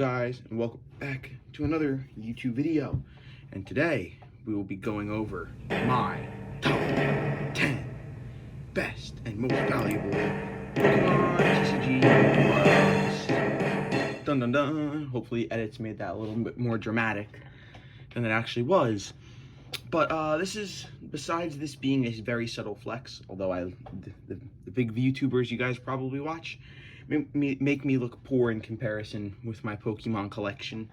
guys, and welcome back to another YouTube video. And today we will be going over my top 10 best and most valuable Pokemon TCG cards. Dun dun dun. Hopefully edits made that a little bit more dramatic than it actually was. But this is, besides this being a very subtle flex, although the big VTubers you guys probably watch make me look poor in comparison with my Pokemon collection.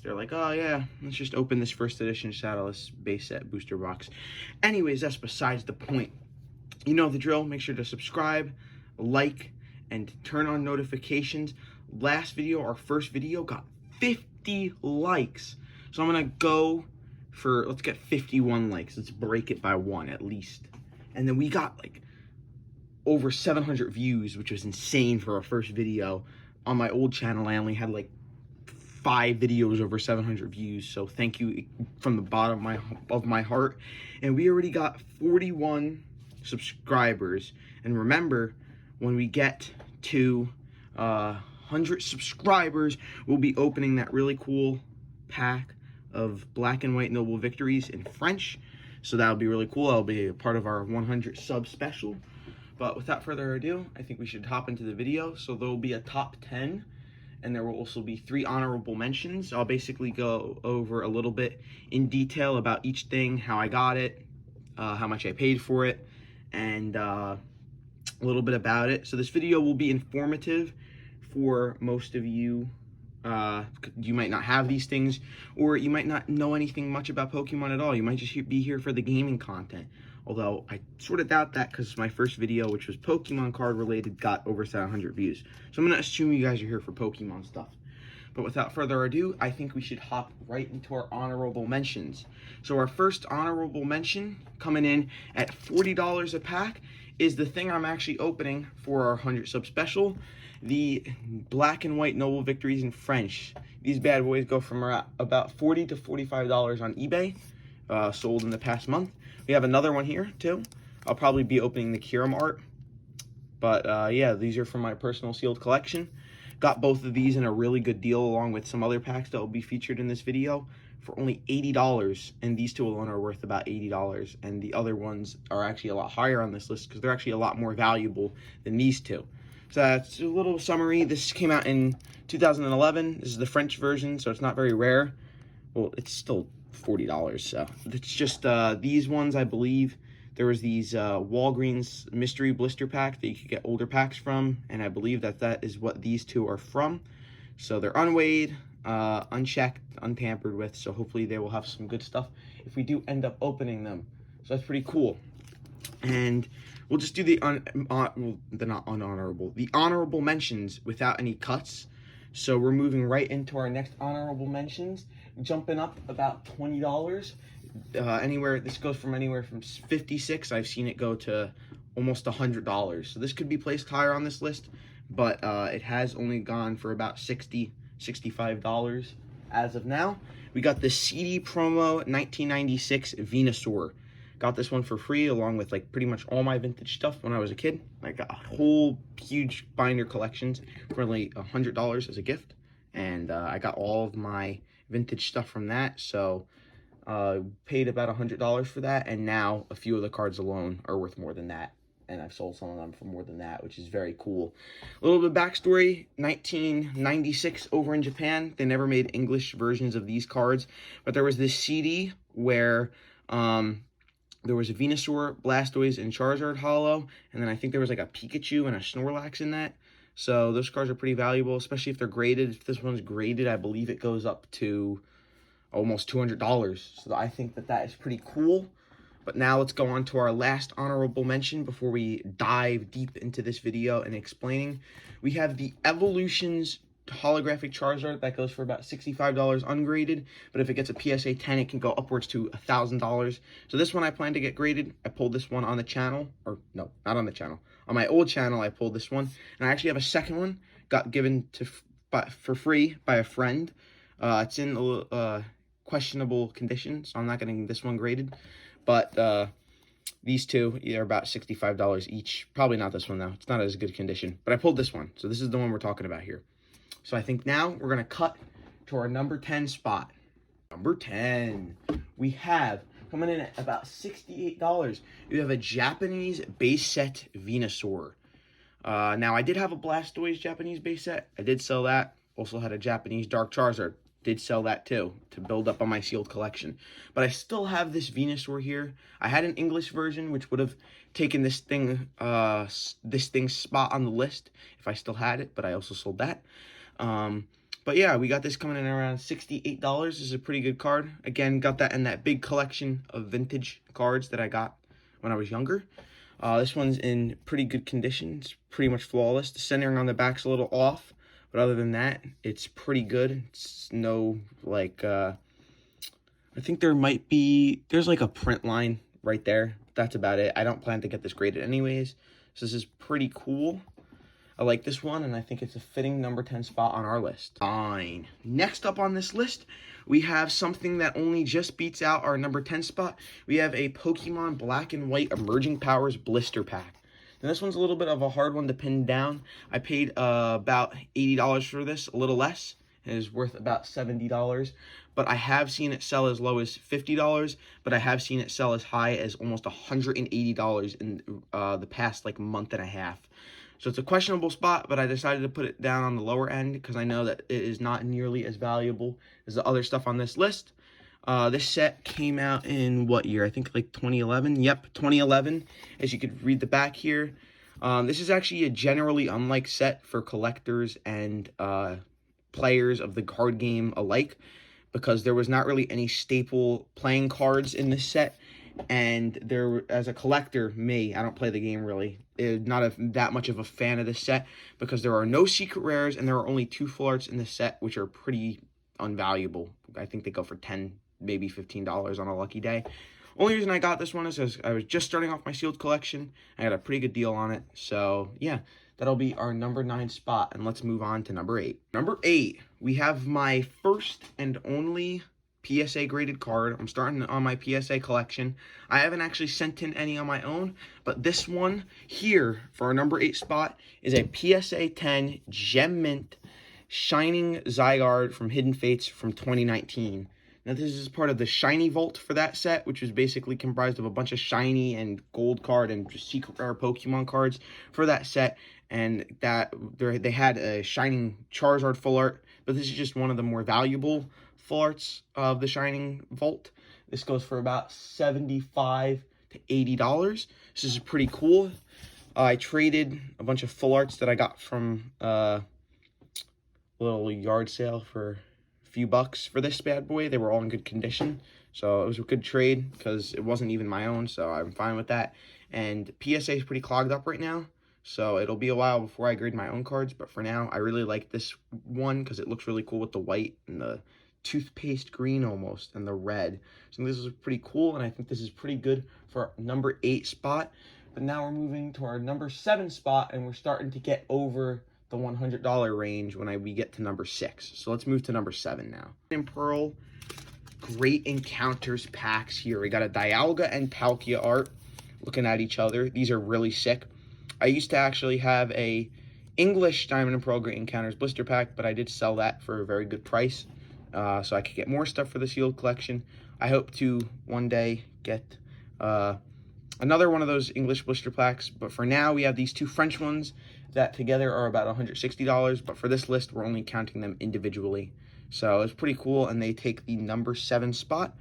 They're like, oh yeah, let's just open this first edition Shadowless base set booster box. Anyways, that's besides the point. You know the drill. Make sure to subscribe, like, and turn on notifications. Last video, our first video, got 50 likes. So I'm gonna go for, let's get 51 likes. Let's break it by one at least. And then we got like over 700 views, which was insane for our first video. On my old channel, I only had like 5 videos over 700 views. So thank you from the bottom of my heart. And we already got 41 subscribers. And remember, when we get to 100 subscribers, we'll be opening that really cool pack of black and white noble victories in French. So that'll be really cool. That'll be a part of our 100 sub special. But without further ado, I think we should hop into the video. So there will be a top 10, and there will also be 3 honorable mentions. I'll basically go over a little bit in detail about each thing, how I got it, how much I paid for it, and a little bit about it. So this video will be informative for most of you. You might not have these things, or you might not know anything much about Pokemon at all. You might just be here for the gaming content. Although I sort of doubt that, because my first video, which was Pokemon card related, got over 700 views. So I'm going to assume you guys are here for Pokemon stuff. But without further ado, I think we should hop right into our honorable mentions. So our first honorable mention, coming in at $40 a pack, is the thing I'm actually opening for our 100 sub special. The black and white noble victories in French. These bad boys go from about $40 to $45 on eBay, sold in the past month. We have another one here too. I'll probably be opening the Kyurem art, but yeah, these are from my personal sealed collection. Got both of these in a really good deal, along with some other packs that will be featured in this video, for only $80, and these two alone are worth about $80, and the other ones are actually a lot higher on this list because they're actually a lot more valuable than these two. So that's a little summary. This came out in 2011. This is the French version, so it's not very rare. Well, it's still $40, so it's just these ones. I believe there was these Walgreens mystery blister pack that you could get older packs from, and I believe that is what these two are from. So they're unweighed, unchecked, untampered with, so hopefully they will have some good stuff if we do end up opening them. So that's pretty cool. And we'll just do the honorable mentions without any cuts. So we're moving right into our next honorable mentions, jumping up about $20. This goes from anywhere from $56. I've seen it go to almost $100. So this could be placed higher on this list, but it has only gone for about $60, $65 as of now. We got the CD promo 1996 Venusaur. Got this one for free, along with like pretty much all my vintage stuff when I was a kid. I got a whole huge binder collections for only $100 as a gift, and I got all of my vintage stuff from that. So paid about $100 for that, and now a few of the cards alone are worth more than that, and I've sold some of them for more than that, which is very cool. A little bit of backstory: 1996 over in Japan, they never made English versions of these cards, but there was this CD where there was a Venusaur, Blastoise, and Charizard holo, and then I think there was like a Pikachu and a Snorlax in that. So those cards are pretty valuable, especially if they're graded. If this one's graded, I believe it goes up to almost $200. So I think that is pretty cool. But now let's go on to our last honorable mention before we dive deep into this video and explaining. We have the Evolutions holographic Charizard that goes for about $65 ungraded, but if it gets a PSA 10, it can go upwards to $1,000. So this one I plan to get graded. I pulled this one on the channel, or no, not on the channel. On my old channel, I pulled this one, and I actually have a second one got given for free by a friend. It's in questionable condition, so I'm not getting this one graded, but these two are about $65 each. Probably not this one though. It's not as good condition, but I pulled this one, so this is the one we're talking about here. So I think now we're going to cut to our number 10 spot. Number 10, we have, coming in at about $68, you have a Japanese base set Venusaur. Now, I did have a Blastoise Japanese base set. I did sell that. Also had a Japanese Dark Charizard. Did sell that too to build up on my sealed collection. But I still have this Venusaur here. I had an English version, which would have taken this thing's spot on the list if I still had it, but I also sold that. But yeah, we got this coming in around $68. This is a pretty good card. Again, got that in that big collection of vintage cards that I got when I was younger. This one's in pretty good condition. It's pretty much flawless. The centering on the back's a little off, but other than that, it's pretty good. It's no, like, I think there's like a print line right there. That's about it. I don't plan to get this graded anyways. So this is pretty cool. I like this one, and I think it's a fitting number 10 spot on our list. Fine. Next up on this list, we have something that only just beats out our number 10 spot. We have a Pokemon Black and White Emerging Powers Blister Pack. Now, this one's a little bit of a hard one to pin down. I paid about $80 for this, a little less. It is worth about $70. But I have seen it sell as low as $50, but I have seen it sell as high as almost $180 in the past, like, month and a half. So it's a questionable spot, but I decided to put it down on the lower end because I know that it is not nearly as valuable as the other stuff on this list. This set came out in what year? I think like 2011. Yep, 2011. As you could read the back here. This is actually a generally unlike set for collectors and players of the card game alike, because there was not really any staple playing cards in this set. And there, as a collector, I don't play the game really, not that much of a fan of this set, because there are no secret rares and there are only 2 full arts in the set, which are pretty unvaluable. I think they go for $10, maybe $15 on a lucky day. Only reason I got this one is because I was just starting off my sealed collection. I got a pretty good deal on it. So yeah, that'll be our number 9 spot, and let's move on to number 8. Number 8, we have my first and only PSA graded card. I'm starting on my PSA collection. I haven't actually sent in any on my own, but this one here for our number 8 spot is a PSA 10 Gem Mint Shining Zygarde from Hidden Fates from 2019. Now, this is part of the Shiny Vault for that set, which was basically comprised of a bunch of shiny and gold card and secret rare Pokemon cards for that set. And that they had a Shining Charizard full art, but this is just one of the more valuable full arts of the Shining Vault. This goes for about $75 to $80. This is pretty cool. I traded a bunch of full arts that I got from a little yard sale for a few bucks for this bad boy. They were all in good condition, so it was a good trade because it wasn't even my own, so I'm fine with that. And PSA is pretty clogged up right now, so it'll be a while before I grade my own cards, but for now, I really like this one because it looks really cool with the white and the toothpaste green almost and the red. So this is pretty cool, and I think this is pretty good for our number 8 spot. But now we're moving to our number 7 spot, and we're starting to get over the $100 range when we get to number 6. So let's move to number 7 now. In Pearl, Great Encounters packs here. We got a Dialga and Palkia art looking at each other. These are really sick. I used to actually have a English Diamond and Pearl Great Encounters blister pack, but I did sell that for a very good price. So I could get more stuff for the sealed collection. I hope to one day get another one of those English blister packs. But for now, we have these 2 French ones that together are about $160. But for this list, we're only counting them individually. So it's pretty cool, and they take the number 7 spot.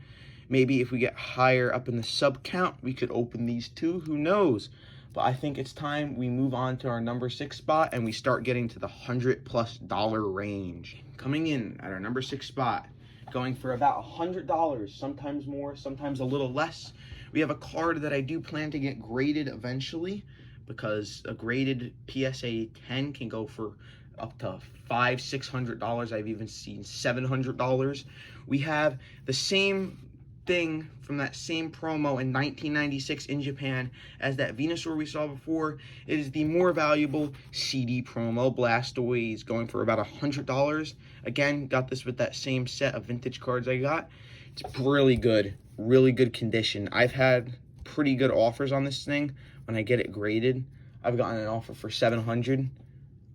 Maybe if we get higher up in the sub count, we could open these 2. Who knows? But I think it's time we move on to our number 6 spot and we start getting to the $100+ range. Coming in at our number 6 spot, going for about $100, sometimes more, sometimes a little less. We have a card that I do plan to get graded eventually, because a graded PSA 10 can go for up to $500-$600. I've even seen $700. We have the same thing from that same promo in 1996 in Japan as that Venusaur we saw before. It is the more valuable CD promo Blastoise, going for about $100. Again, got this with that same set of vintage cards I got. It's really good condition. I've had pretty good offers on this thing when I get it graded. I've gotten an offer for $700.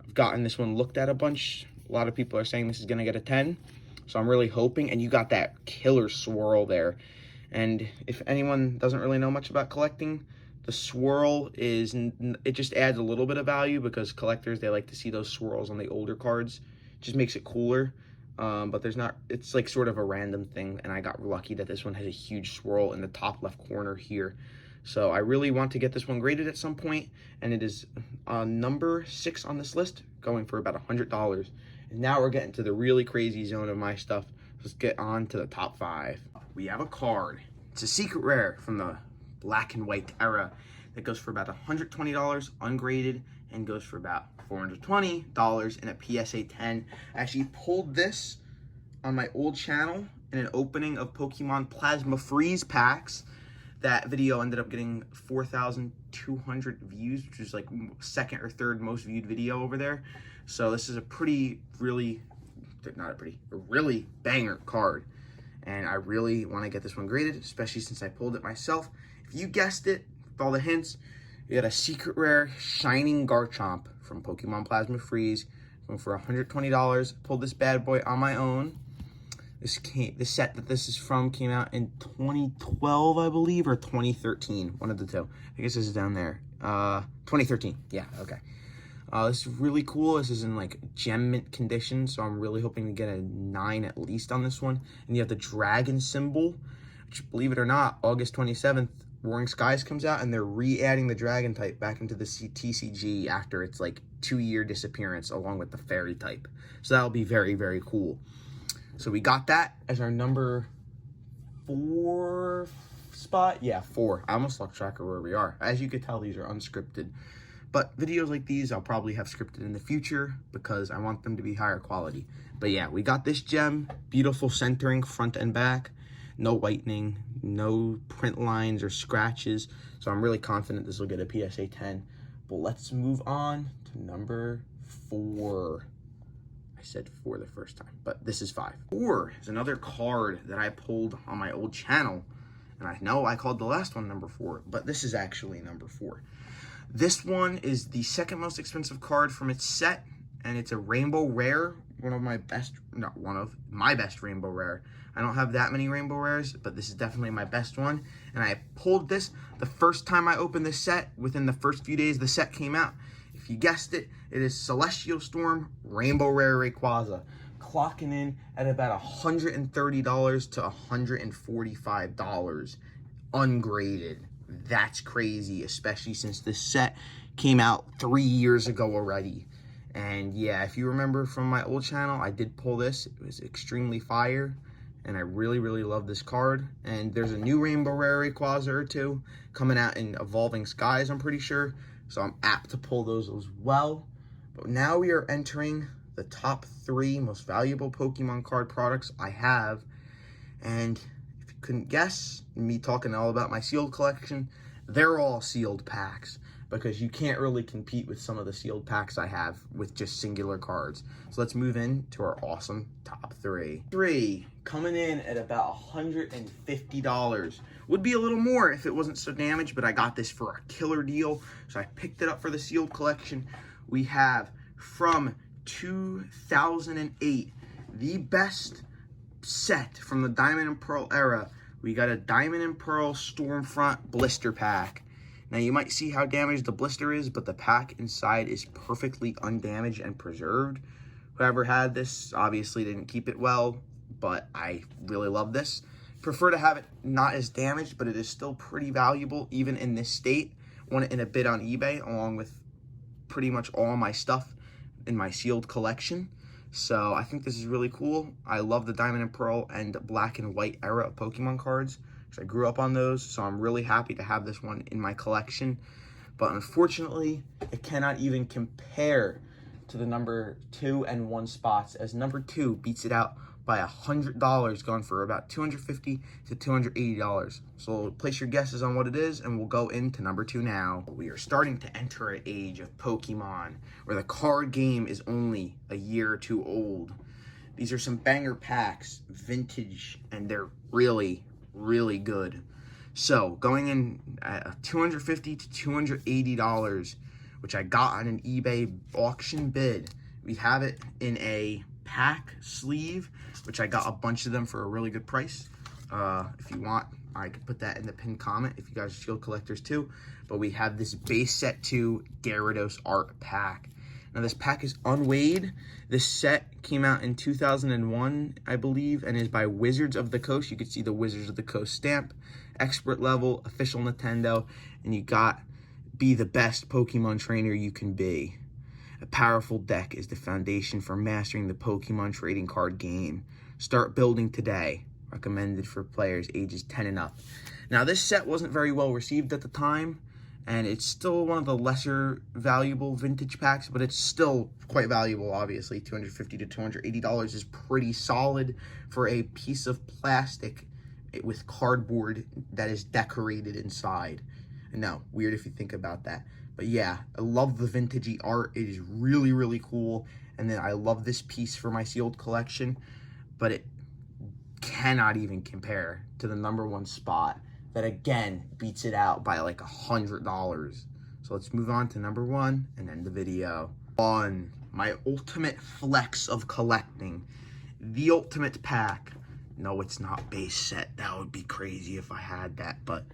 I've gotten this one looked at a bunch lot of people are saying this is going to get a 10. So I'm really hoping. And you got that killer swirl there. And if anyone doesn't really know much about collecting, the swirl is, it just adds a little bit of value because collectors, they like to see those swirls on the older cards. It just makes it cooler. But there's not, it's like sort of a random thing. And I got lucky that this one has a huge swirl in the top left corner here. So I really want to get this one graded at some point, and it is number 6 on this list, going for about $100. And now we're getting to the really crazy zone of my stuff. Let's get on to the top 5. We have a card. It's a secret rare from the black and white era that goes for about $120 ungraded and goes for about $420 in a PSA 10. I actually pulled this on my old channel in an opening of Pokemon Plasma Freeze packs. That video ended up getting 4,200 views, which is like second or third most viewed video over there. So this is a really banger card. And I really want to get this one graded, especially since I pulled it myself. If you guessed it, with all the hints, we got a secret rare shining Garchomp from Pokemon Plasma Freeze, going for $120. Pulled this bad boy on my own. The set that this is from came out in 2012, I believe, or 2013, one of the two. I guess this is down there. 2013, yeah, okay. This is really cool. This is in like gem mint condition, so I'm really hoping to get a 9 at least on this one. And you have the dragon symbol, which, believe it or not, August 27th, Roaring Skies comes out, and they're re-adding the dragon type back into the TCG after its like 2-year disappearance, along with the fairy type. So that'll be very, very cool. So we got that as our number 4 spot. Yeah, 4. I almost lost track of where we are. As you could tell, these are unscripted. But videos like these, I'll probably have scripted in the future because I want them to be higher quality. But yeah, we got this gem. Beautiful centering front and back. No whitening, no print lines or scratches. So I'm really confident this will get a PSA 10. But let's move on to number 4. I said 4 the first time, but this is 5. 4 is another card that I pulled on my old channel, and I know I called the last one number 4, but this is actually number 4. This one is the second most expensive card from its set, and it's a rainbow rare, my best rainbow rare. I don't have that many rainbow rares, but this is definitely my best one, and I pulled this the first time I opened this set. Within the first few days the set came out. If you guessed it, it is Celestial Storm Rainbow Rare Rayquaza, clocking in at about $130 to $145 ungraded. That's crazy, especially since this set came out 3 years ago already. And yeah, if you remember from my old channel, I did pull this. It was extremely fire, and I really, really love this card. And there's a new Rainbow Rare Rayquaza or two coming out in Evolving Skies, I'm pretty sure. So I'm apt to pull those as well. But now we are entering the top 3 most valuable Pokemon card products I have. And if you couldn't guess, me talking all about my sealed collection, they're all sealed packs, because you can't really compete with some of the sealed packs I have with just singular cards. So let's move into our awesome top 3. 3 coming in at about $150. Would be a little more if it wasn't so damaged, but I got this for a killer deal, so I picked it up for the sealed collection. We have from 2008, the best set from the Diamond and Pearl era. We got a Diamond and Pearl Stormfront blister pack. Now you might see how damaged the blister is, but the pack inside is perfectly undamaged and preserved. Whoever had this obviously didn't keep it well, but I really love this. Prefer to have it not as damaged, but it is still pretty valuable even in this state. Won it in a bid on eBay along with pretty much all my stuff in my sealed collection. So I think this is really cool. I love the Diamond and Pearl and black and white era of Pokemon cards, because I grew up on those. So I'm really happy to have this one in my collection. But unfortunately, it cannot even compare to the number 2 and 1 spots, as number 2 beats it out by $100, going for about $250 to $280. So place your guesses on what it is, and we'll go into number 2 now. We are starting to enter an age of Pokemon where the card game is only a year or 2 old. These are some banger packs, vintage, and they're really, really good. So going in at $250 to $280, which I got on an eBay auction bid, We have it in a pack sleeve, which I got a bunch of them for a really good price. If you want, I could put that in the pinned comment if you guys are shield collectors too. But we have this base set 2 Gyarados art pack. Now this pack is unweighed. This set came out in 2001, I believe, and is by Wizards of the Coast. You can see the Wizards of the Coast stamp, expert level, official Nintendo, and you got be the best Pokemon trainer you can be. A powerful deck is the foundation for mastering the Pokemon trading card game. Start building today. Recommended for players ages 10 and up. Now this set wasn't very well received at the time, and it's still one of the lesser valuable vintage packs, but it's still quite valuable, obviously. $250 to $280 is pretty solid for a piece of plastic with cardboard that is decorated inside. No, weird if you think about that. But yeah, I love the vintagey art. It is really, really cool. And then I love this piece for my sealed collection, but it cannot even compare to the #1 spot that again beats it out by like $100. So let's move on to #1 and end the video. On my ultimate flex of collecting, the ultimate pack. No, it's not base set. That would be crazy if I had that, but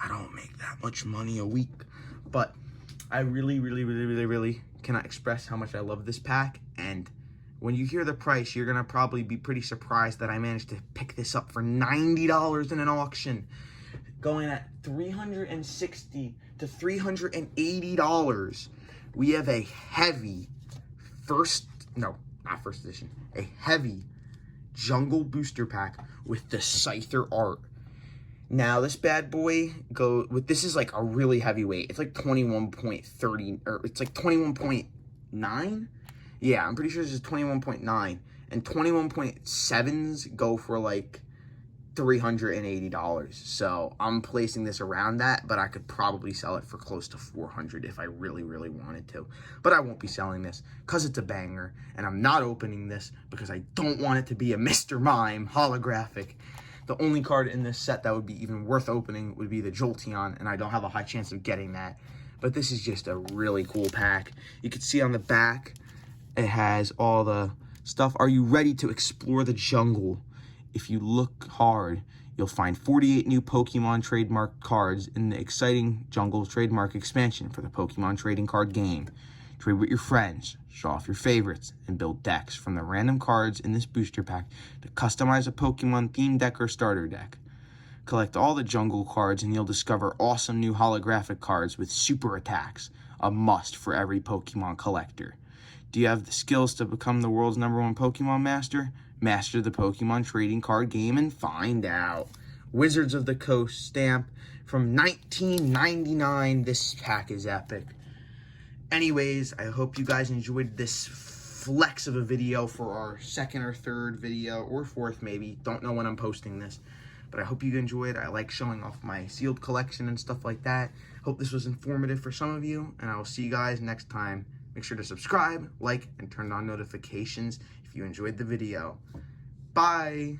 I don't make that much money a week. But I really cannot express how much I love this pack. And when you hear the price, you're gonna probably be pretty surprised that I managed to pick this up for $90 in an auction, going at $360 to $380. We have a heavy a heavy jungle booster pack with the Scyther art. Now this bad boy this is like a really heavy weight. It's like 21.30, or it's like 21.9. Yeah, I'm pretty sure this is 21.9, and 21.7s go for like $380. So I'm placing this around that, but I could probably sell it for close to $400 if I really wanted to. But I won't be selling this because it's a banger, and I'm not opening this because I don't want it to be a Mr. Mime holographic. The only card in this set that would be even worth opening would be the Jolteon, and I don't have a high chance of getting that. But this is just a really cool pack. You can see on the back, it has all the stuff. Are you ready to explore the jungle? If you look hard, you'll find 48 new Pokemon trademark cards in the exciting Jungle trademark expansion for the Pokemon trading card game. Trade with your friends, show off your favorites, and build decks from the random cards in this booster pack to customize a Pokemon themed deck or starter deck. Collect all the Jungle cards and you'll discover awesome new holographic cards with super attacks, a must for every Pokemon collector. Do you have the skills to become the world's #1 Pokemon master? Master the Pokemon trading card game and find out. Wizards of the Coast stamp from 1999. This pack is epic. Anyways, I hope you guys enjoyed this flex of a video for our second or third video, or fourth maybe. Don't know when I'm posting this, but I hope you enjoyed. I like showing off my sealed collection and stuff like that. Hope this was informative for some of you, and I will see you guys next time. Make sure to subscribe, like, and turn on notifications if you enjoyed the video. Bye!